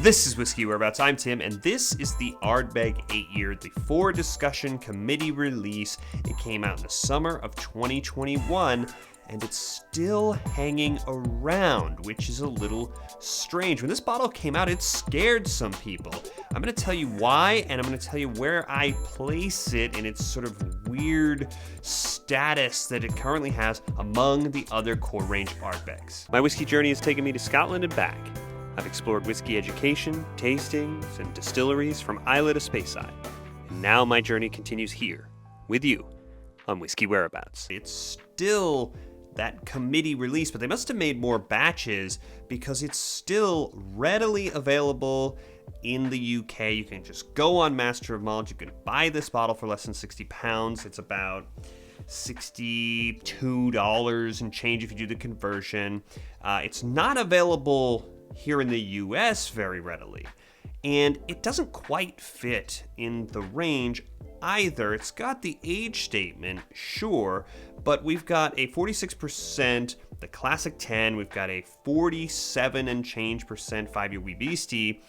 This is Whiskey Whereabouts. I'm Tim, and this is the Ardbeg 8-year, the For Discussion Committee release. It came out in the summer of 2021, and it's still hanging around, which is a little strange. When this bottle came out, it scared some people. I'm going to tell you why, and I'm going to tell you where I place it in its sort of weird status that it currently has among the other core range Ardbegs. My whiskey journey has taken me to Scotland and back. I've explored whiskey education, tastings, and distilleries from Islay to Speyside. And now my journey continues here, with you, on Whiskey Whereabouts. It's still that committee release, but they must have made more batches because it's still readily available in the UK. You can just go on Master of Malt. You can buy this bottle for less than £60. It's about $62 and change if you do the conversion. It's not available here in the US very readily, and it doesn't quite fit in the range either. It's got the age statement, sure, but we've got a 46%, the Classic 10, we've got a 47 and change percent 5-year Wee Beastie,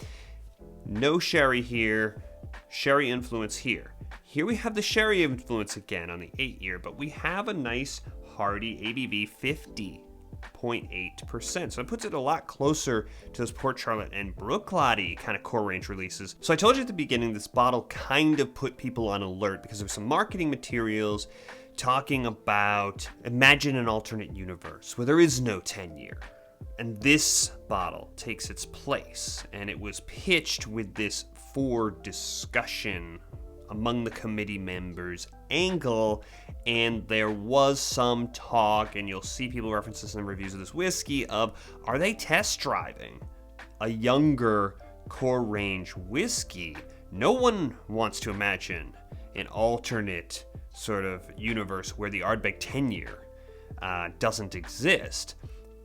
no sherry here, sherry influence here. Here we have the sherry influence again on the 8-year, but we have a nice hearty ABV 50.8%. So it puts it a lot closer to those Port Charlotte and Brooklady kind of core range releases. So I told you at the beginning, this bottle kind of put people on alert because there was some marketing materials talking about imagine an alternate universe where there is no 10-year. And this bottle takes its place. And it was pitched with this for discussion among the committee members angle, and there was some talk, and you'll see people reference this in the reviews of this whiskey, of are they test driving a younger core range whiskey? No one wants to imagine an alternate sort of universe where the Ardbeg 10-year doesn't exist,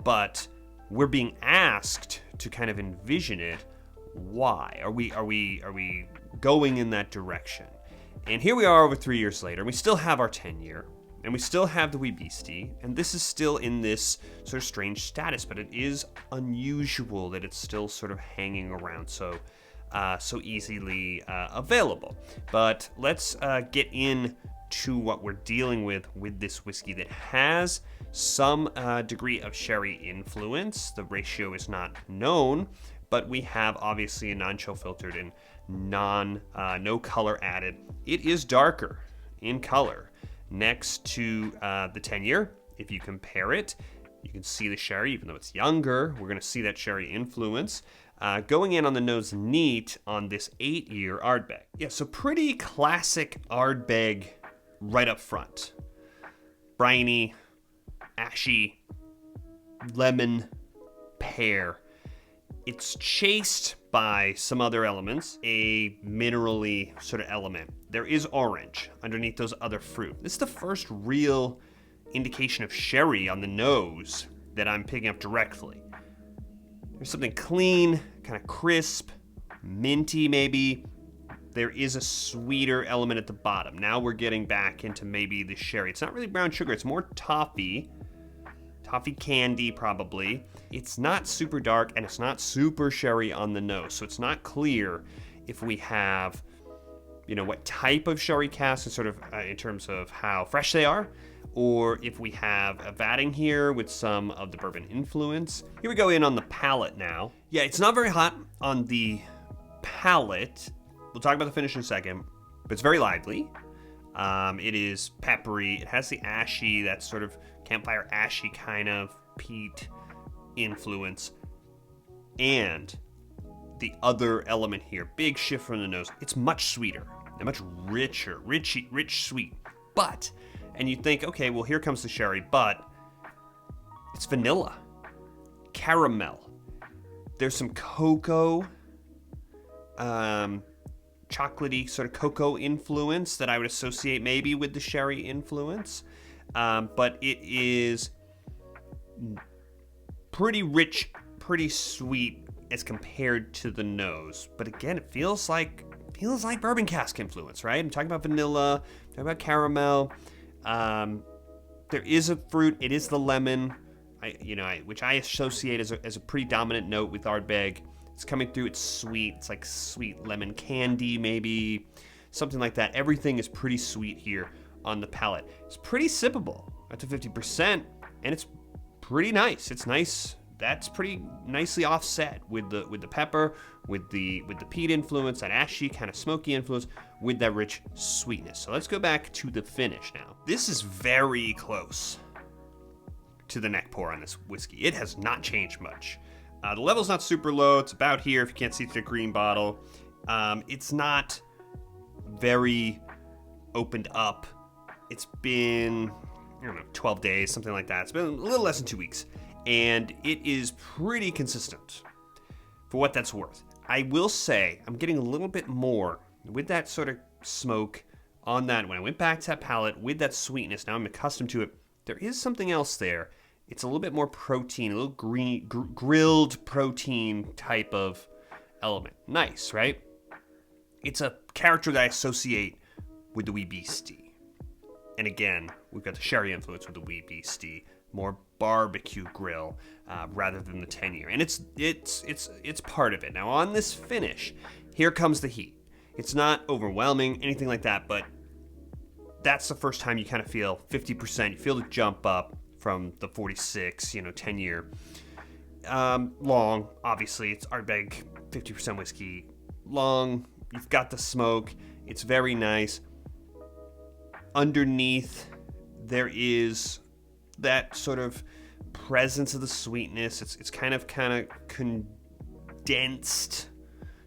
but we're being asked to kind of envision it. Why are we going in that direction? And here we are over 3 years later. We still have our 10-year, and we still have the Wee Beastie, and this is still in this sort of strange status, but it is unusual that it's still sort of hanging around so easily available. But let's get into what we're dealing with this whiskey that has some degree of sherry influence. The ratio is not known, but we have obviously a non-chill filtered and no color added. It is darker in color next to the 10-year. If you compare it, you can see the sherry, even though it's younger. We're going to see that sherry influence. Going in on the nose neat on this 8-year Ardbeg. Yeah, so pretty classic Ardbeg right up front. Briny, ashy, lemon, pear. It's chased by some other elements, a minerally sort of element. There is orange underneath those other fruit. This is the first real indication of sherry on the nose that I'm picking up directly. There's something clean, kind of crisp, minty maybe. There is a sweeter element at the bottom. Now we're getting back into maybe the sherry. It's not really brown sugar, it's more toffee candy probably. It's not super dark and it's not super sherry on the nose, so it's not clear if we have, what type of sherry cask and sort of in terms of how fresh they are, or if we have a vatting here with some of the bourbon influence. Here we go in on the palate now. Yeah, it's not very hot on the palate. We'll talk about the finish in a second, but it's very lively. It is peppery. It has the ashy, that sort of campfire ashy kind of peat influence. And the other element here, big shift from the nose, it's much sweeter and much richer, rich sweet. But, and you think, okay, well, here comes the sherry, but it's vanilla, caramel. There's some cocoa, chocolatey sort of cocoa influence that I would associate maybe with the sherry influence. But it is pretty rich, pretty sweet as compared to the nose. But again, it feels like bourbon cask influence, right? I'm talking about vanilla, I'm talking about caramel. There is a fruit. It is the lemon, which I associate as a pretty dominant note with Ardbeg. It's coming through. It's sweet. It's like sweet lemon candy, maybe something like that. Everything is pretty sweet here on the palate. It's pretty sippable up to 50%, and it's pretty nice. It's nice. That's pretty nicely offset with the pepper, with the peat influence, that ashy kind of smoky influence, with that rich sweetness. So let's go back to the finish now. This is very close to the neck pour on this whiskey. It has not changed much. The level's not super low. It's about here if you can't see through the green bottle. It's not very opened up. It's been, 12 days, something like that. It's been a little less than 2 weeks. And it is pretty consistent for what that's worth. I will say I'm getting a little bit more with that sort of smoke on that. When I went back to that palate with that sweetness, now I'm accustomed to it. There is something else there. It's a little bit more protein, a little grilled protein type of element. Nice, right? It's a character that I associate with the Wee Beastie. And again, we've got the sherry influence with the Wee Beastie, more barbecue grill rather than the 10-year. And it's part of it. Now on this finish, here comes the heat. It's not overwhelming, anything like that, but that's the first time you kind of feel 50%. You feel the jump up from the 46, 10-year. Long, obviously, it's Ardbeg 50% whiskey. Long, you've got the smoke. It's very nice. Underneath, there is that sort of presence of the sweetness. It's kind of condensed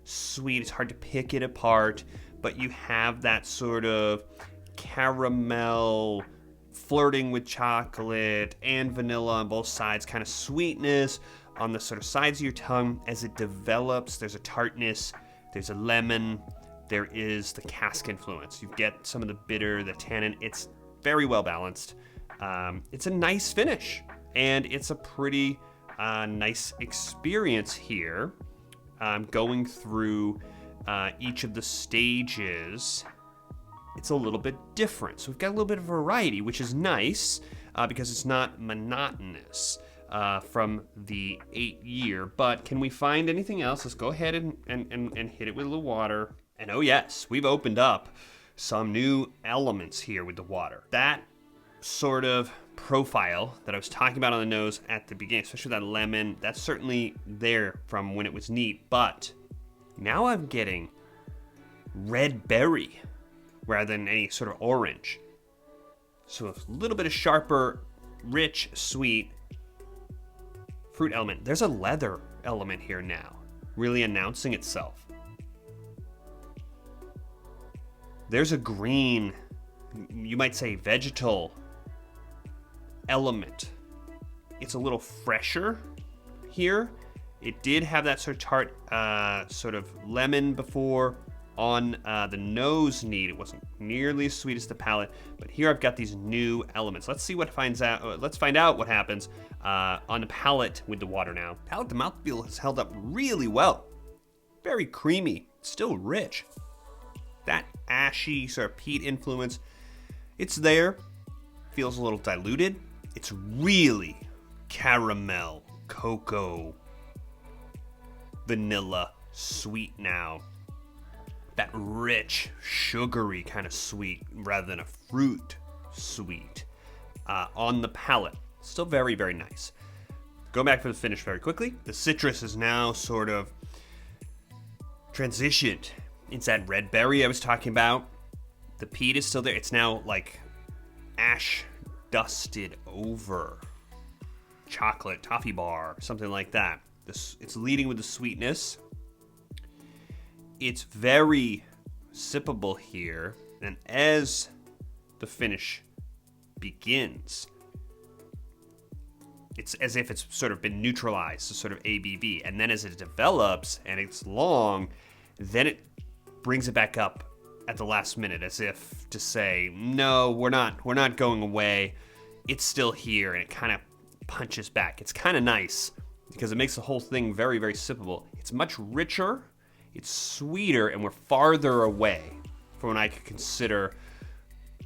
sweet. It's hard to pick it apart, but you have that sort of caramel flirting with chocolate and vanilla on both sides, kind of sweetness on the sort of sides of your tongue. As it develops, there's a tartness, there's a lemon, there is the cask influence. You get some of the bitter, the tannin. It's very well balanced. It's a nice finish, and it's a pretty nice experience here. Going through each of the stages, it's a little bit different. So we've got a little bit of variety, which is nice because it's not monotonous from the 8-year. But can we find anything else? Let's go ahead and hit it with a little water. And oh yes, we've opened up some new elements here with the water. That sort of profile that I was talking about on the nose at the beginning, especially that lemon, that's certainly there from when it was neat, but now I'm getting red berry rather than any sort of orange. So a little bit of sharper, rich, sweet fruit element. There's a leather element here now, really announcing itself. There's a green, you might say vegetal element. It's a little fresher here. It did have that sort of tart, sort of lemon before on the nose neat. It wasn't nearly as sweet as the palate, but here I've got these new elements. Let's see what finds out. Let's find out what happens on the palate with the water now. Palate, the mouthfeel has held up really well. Very creamy, still rich. That ashy sort of peat influence, it's there. Feels a little diluted. It's really caramel, cocoa, vanilla, sweet now. That rich, sugary kind of sweet rather than a fruit sweet on the palate. Still very, very nice. Going back for the finish very quickly. The citrus is now sort of transitioned. It's that red berry I was talking about. The peat is still there. It's now like ash dusted over chocolate toffee bar, something like that. It's leading with the sweetness. It's very sippable here, and as the finish begins, it's as if it's sort of been neutralized, the sort of ABV, and then as it develops and it's long, then it brings it back up at the last minute, as if to say, no, we're not going away. It's still here, and it kind of punches back. It's kind of nice because it makes the whole thing very, very sippable. It's much richer, it's sweeter, and we're farther away from what I could consider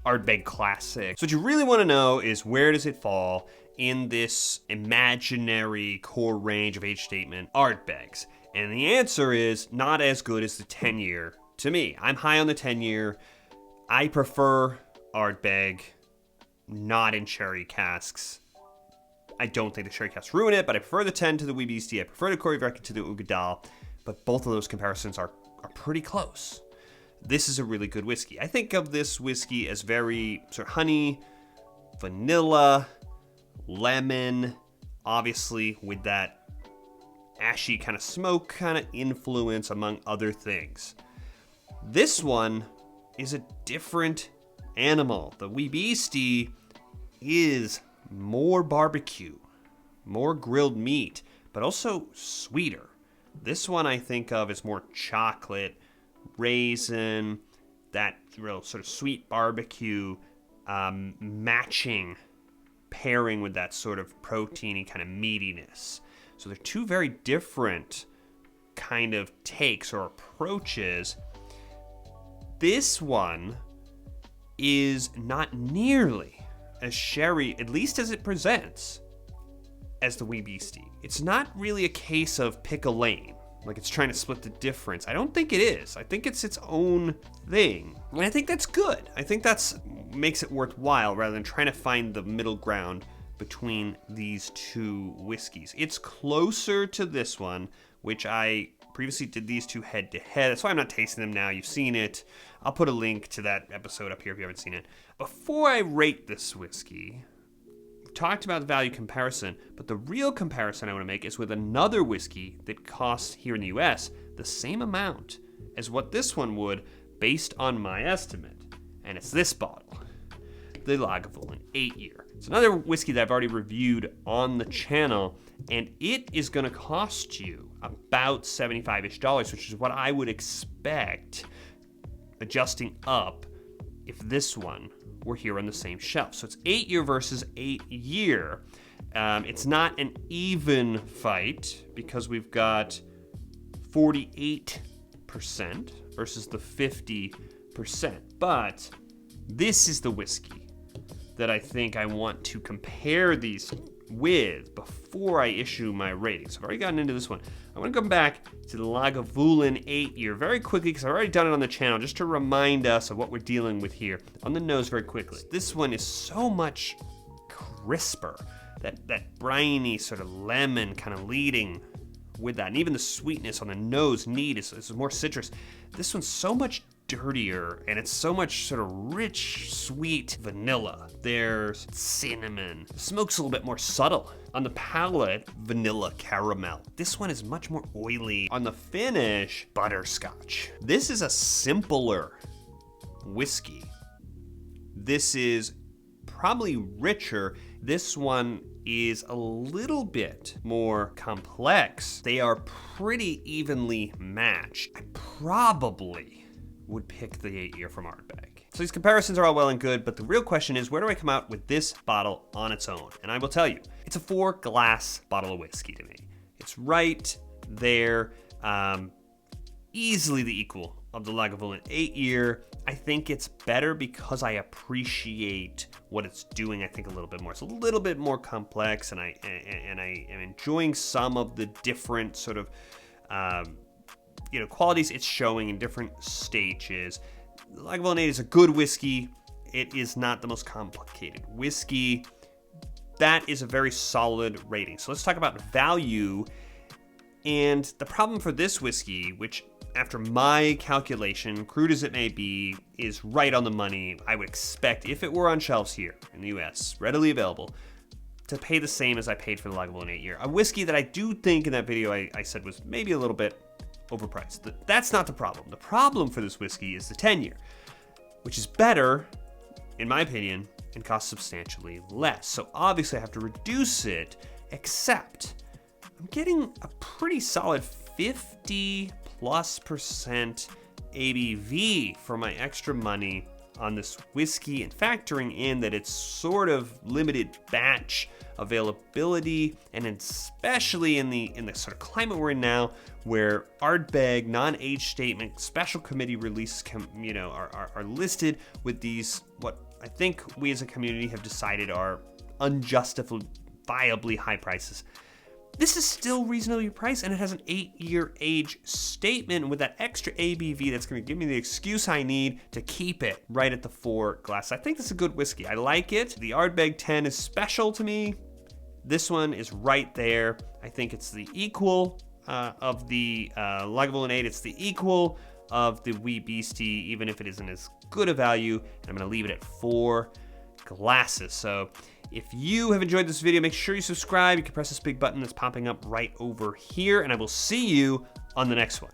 Ardbeg classic. So what you really want to know is, where does it fall in this imaginary core range of age statement Ardbegs? And the answer is not as good as the 10-year to me. I'm high on the 10-year. I prefer Ardbeg, not in sherry casks. I don't think the sherry casks ruin it, but I prefer the 10 to the Wee Beastie. I prefer the Corey Vrecken to the Ugadal, but both of those comparisons are pretty close. This is a really good whiskey. I think of this whiskey as very sort of honey, vanilla, lemon, obviously with that ashy kind of smoke kind of influence among other things. This one is a different animal. The Wee Beastie is more barbecue, more grilled meat, but also sweeter. This one I think of as more chocolate, raisin, that real sort of sweet barbecue, pairing with that sort of proteiny kind of meatiness. So they're two very different kind of takes or approaches. This one is not nearly as sherry, at least as it presents, as the Wee Beastie. It's not really a case of pick a lane, like it's trying to split the difference. I don't think it is. I think it's its own thing. And I think that's good. I think that's makes it worthwhile rather than trying to find the middle ground between these two whiskeys. It's closer to this one, which I previously did these two head to head. That's why I'm not tasting them now. You've seen it. I'll put a link to that episode up here if you haven't seen it. Before I rate this whiskey, we've talked about the value comparison, but the real comparison I want to make is with another whiskey that costs here in the US the same amount as what this one would based on my estimate. And it's this bottle, the Lagavulin 8-year. It's another whiskey that I've already reviewed on the channel, and it is going to cost you about $75-ish, which is what I would expect adjusting up if this one were here on the same shelf. So it's 8-year versus 8-year. It's not an even fight because we've got 48% versus the 50%. But this is the whiskey that I think I want to compare these with before I issue my rating. So I've already gotten into this one. I want to come back to the Lagavulin 8-year very quickly because I've already done it on the channel just to remind us of what we're dealing with here. On the nose very quickly. This one is so much crisper. That briny sort of lemon kind of leading with that. And even the sweetness on the nose neat is more citrus. This one's so much dirtier, and it's so much sort of rich, sweet vanilla. There's cinnamon. The smoke's a little bit more subtle. On the palate, vanilla caramel. This one is much more oily. On the finish, butterscotch. This is a simpler whiskey. This is probably richer. This one is a little bit more complex. They are pretty evenly matched. I probably would pick the 8-year from Ardbeg. So these comparisons are all well and good, but the real question is, where do I come out with this bottle on its own? And I will tell you, it's a 4-glass bottle of whiskey to me. It's right there, easily the equal of the Lagavulin 8-year. I think it's better because I appreciate what it's doing, I think, a little bit more. It's a little bit more complex, and I am enjoying some of the different sort of qualities it's showing in different stages. Lagavulin 8 is a good whiskey. It is not the most complicated whiskey. That is a very solid rating. So let's talk about value. And the problem for this whiskey, which after my calculation, crude as it may be, is right on the money. I would expect, if it were on shelves here in the US, readily available, to pay the same as I paid for the Lagavulin 8-year. A whiskey that I do think in that video I said was maybe a little bit overpriced. That's not the problem. The problem for this whiskey is the 10-year, which is better, in my opinion, and costs substantially less. So obviously I have to reduce it, except I'm getting a pretty solid 50+% ABV for my extra money on this whiskey, and factoring in that it's sort of limited batch availability, and especially in the sort of climate we're in now, where Ardbeg non-age statement special committee releases are listed with these, what I think we as a community have decided are unjustifiably high prices. this is still reasonably priced, and it has an 8-year age statement with that extra ABV that's going to give me the excuse I need to keep it right at the 4 glass. I think this is a good whiskey. I like it. The Ardbeg 10 is special to me. This one is right there. I think it's the equal of the Lagavulin 8. It's the equal of the Wee Beastie, even if it isn't as good a value. And I'm going to leave it at 4 glasses. So if you have enjoyed this video, make sure you subscribe. You can press this big button that's popping up right over here, and I will see you on the next one.